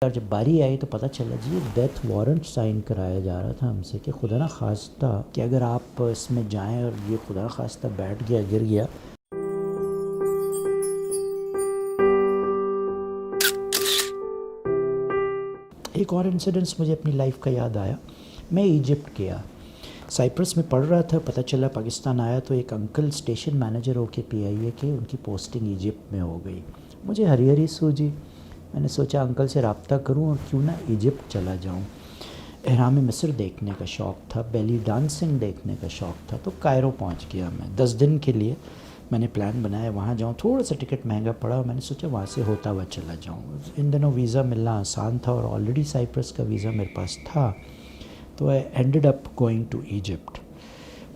और जब बारी आई तो पता चला जी ये डेथ वारंट साइन कराया जा रहा था हमसे कि खुदा ना खास्ता कि अगर आप इसमें जाएं और ये खुदा ना खास्ता बैठ गया, गिर गया। एक और इंसिडेंस मुझे अपनी लाइफ का याद आया। मैं इजिप्ट गया, साइप्रस में पढ़ रहा था, पता चला पाकिस्तान आया तो एक अंकल स्टेशन मैनेजर होके PIA के, उनकी पोस्टिंग इजिप्ट में हो गई। मुझे हरी हरी सूझी, मैंने सोचा अंकल से रब्ता करूं और क्यों ना इजिप्ट चला जाऊं। एहराम मिस्र देखने का शौक़ था, बेली डांसिंग देखने का शौक़ था, तो कायरो पहुंच गया मैं 10 दिन के लिए। मैंने प्लान बनाया वहाँ जाऊँ, थोड़ा सा टिकट महंगा पड़ा, मैंने सोचा वहाँ से होता हुआ चला जाऊँ। इन दिनों वीज़ा मिलना आसान था और ऑलरेडी साइप्रस का वीज़ा मेरे पास था, तो I ended up going to Egypt.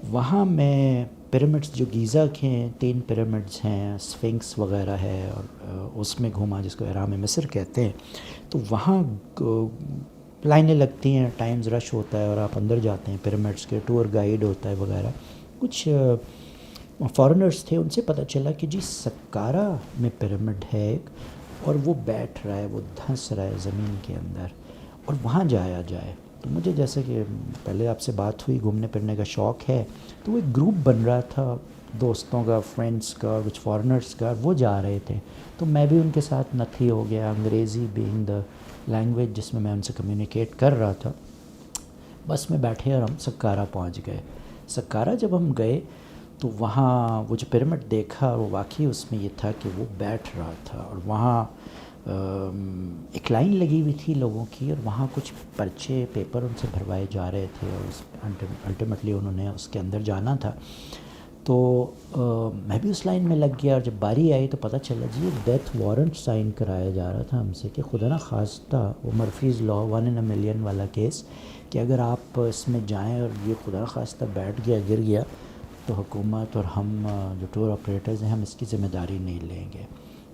वहाँ मैं पिरामिड्स जो गीज़ा के हैं, 3 पिरामिड्स हैं, स्फिंक्स वगैरह है, और उसमें घूमा जिसको एहराम मिस्र कहते हैं। तो वहाँ लाइनें लगती हैं, टाइम्स रश होता है और आप अंदर जाते हैं पिरामिड्स के, टूर गाइड होता है वगैरह। कुछ फॉरेनर्स थे, उनसे पता चला कि जी सक्कारा में पिरामिड है एक, और वो बैठ रहा है, वो धंस रहा है ज़मीन के अंदर, और वहाँ जाया जाए। तो मुझे जैसे कि पहले आपसे बात हुई, घूमने फिरने का शौक़ है, तो वो एक ग्रुप बन रहा था दोस्तों का, फ्रेंड्स का, कुछ फॉरेनर्स का, वो जा रहे थे, तो मैं भी उनके साथ नथी हो गया। अंग्रेज़ी बीइंग द लैंग्वेज जिसमें मैं उनसे कम्युनिकेट कर रहा था। बस में बैठे और हम सक्कारा पहुंच गए। सक्कारा जब हम गए तो वहाँ वो जो पिरामिड देखा, वो वाकई उसमें ये था कि वो बैठ रहा था, और वहाँ एक लाइन लगी हुई थी लोगों की, और वहाँ कुछ पर्चे पेपर उनसे भरवाए जा रहे थे, और उस अल्टीमेटली उन्होंने उसके अंदर जाना था। तो मैं भी उस लाइन में लग गया, और जब बारी आई तो पता चला जी ये डेथ वारंट साइन कराया जा रहा था हमसे कि खुदा ना खास्ता, वो मर्फीज़ लॉ 1 in a million वाला केस, कि अगर आप इसमें जाएं और ये खुदा ना खास्ता बैठ गया, गिर गया, तो हुकूमत और हम जो टूर ऑपरेटर्स हैं, हम इसकी ज़िम्मेदारी नहीं लेंगे।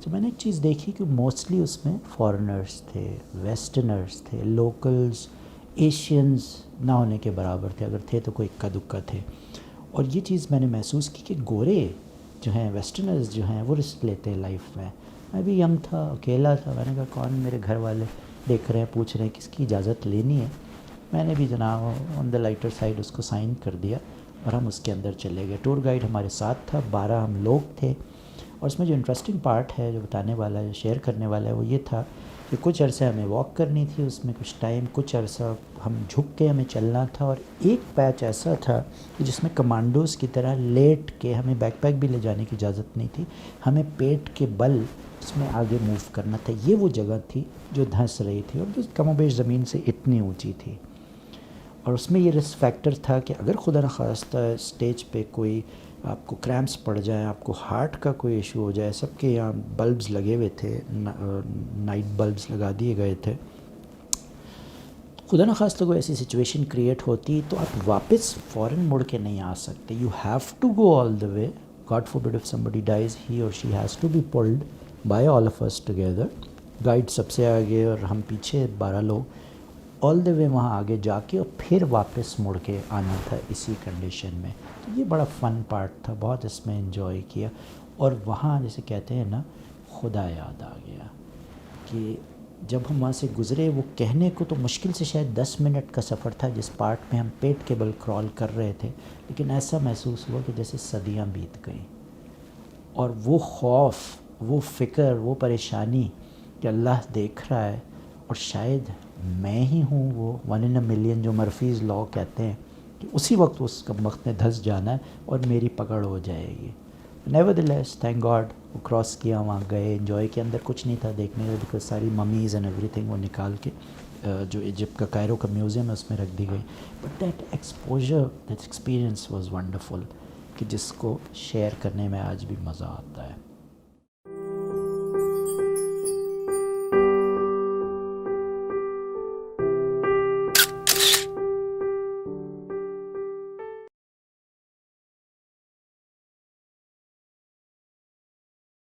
तो मैंने एक चीज़ देखी कि मोस्टली उसमें फॉरेनर्स थे, वेस्टर्नर्स थे, लोकल्स एशियंस ना होने के बराबर थे, अगर थे तो कोई इक्का दुक्का थे। और ये चीज़ मैंने महसूस की कि गोरे जो हैं, वेस्टर्नर्स जो हैं, वो रिस्क लेते हैं लाइफ में। मैं भी यंग था, अकेला था, मैंने कहा कौन, मेरे घर वाले देख रहे हैं, पूछ रहे हैं किसकी इजाज़त लेनी है। मैंने भी जनाब ऑन द लाइटर साइड उसको साइन कर दिया, और हम उसके अंदर चले गए। टूर गाइड हमारे साथ था, 12 हम लोग थे। और इसमें जो इंटरेस्टिंग पार्ट है, जो बताने वाला है, शेयर करने वाला है, वो ये था कि कुछ अरसे हमें वॉक करनी थी, उसमें कुछ टाइम, कुछ अरसा हम झुक के हमें चलना था, और एक पैच ऐसा था कि जिसमें कमांडोज़ की तरह लेट के, हमें बैकपैक भी ले जाने की इजाज़त नहीं थी, हमें पेट के बल उसमें आगे मूव करना था। ये वो जगह थी जो धंस रही थी, और जो कमोबेश ज़मीन से इतनी ऊँची थी। और उसमें ये रिस्क फैक्टर था कि अगर खुदा न खास्ता स्टेज पे कोई आपको क्रैम्प्स पड़ जाए, आपको हार्ट का कोई इशू हो जाए, सबके यहाँ बल्ब्स लगे हुए थे, नाइट बल्ब्स लगा दिए गए थे, खुदा न खास्ता कोई ऐसी सिचुएशन क्रिएट होती तो आप वापस फ़ौरन मुड़ के नहीं आ सकते। You have to go all the way. God forbid if somebody dies, he और she has to be pulled by all of us together. Guide सबसे आगे और हम पीछे 12 लोग, ऑल द वे वहाँ आगे जाके और फिर वापस मुड़ के आना था इसी कंडीशन में। तो ये बड़ा फ़न पार्ट था, बहुत इसमें एंजॉय किया। और वहाँ जैसे कहते हैं ना, खुदा याद आ गया कि जब हम वहाँ से गुज़रे, वो कहने को तो मुश्किल से शायद 10 मिनट का सफ़र था जिस पार्ट में हम पेट के बल क्रॉल कर रहे थे, लेकिन ऐसा महसूस हुआ कि जैसे सदियाँ बीत गई। और वो खौफ, वो फ़िक्र, वो परेशानी कि अल्लाह देख रहा है, और शायद मैं ही हूँ वो 1 in a million जो मर्फीज़ लॉ कहते हैं, कि उसी वक्त उस वक्त में धंस जाना है और मेरी पकड़ हो जाएगी। नेवरदलेस थैंक गॉड वो क्रॉस किया, वहाँ गए, एंजॉय के। अंदर कुछ नहीं था देखने का, बिकॉज सारी ममीज़ एंड एवरीथिंग वो निकाल के जो इजिप्ट का कायरो का म्यूज़ियम है उसमें रख दी गई। But that exposure, that experience was wonderful, कि जिसको शेयर करने में आज भी मज़ा आता है।